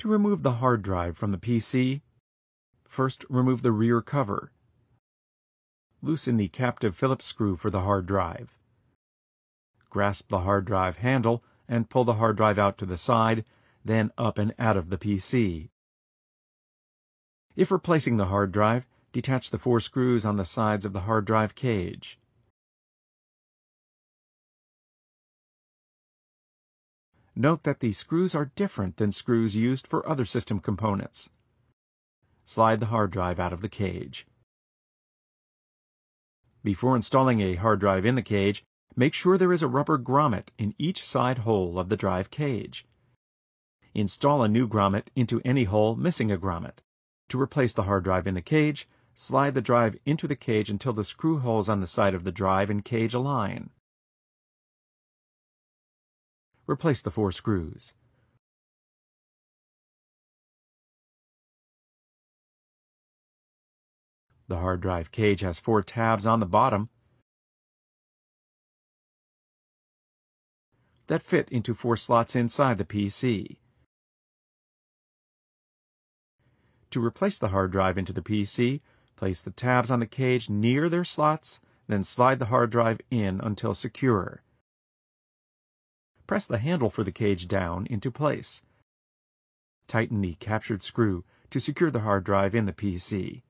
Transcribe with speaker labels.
Speaker 1: To remove the hard drive from the PC, first remove the rear cover. Loosen the captive Phillips screw for the hard drive. Grasp the hard drive handle and pull the hard drive out to the side, then up and out of the PC. If replacing the hard drive, detach the 4 screws on the sides of the hard drive cage. Note that the screws are different than screws used for other system components. Slide the hard drive out of the cage. Before installing a hard drive in the cage, make sure there is a rubber grommet in each side hole of the drive cage. Install a new grommet into any hole missing a grommet. To replace the hard drive in the cage, slide the drive into the cage until the screw holes on the side of the drive and cage align. Replace the 4 screws. The hard drive cage has 4 tabs on the bottom that fit into 4 slots inside the PC. To replace the hard drive into the PC, place the tabs on the cage near their slots, then slide the hard drive in until secure. Press the handle for the cage down into place. Tighten the captured screw to secure the hard drive in the PC.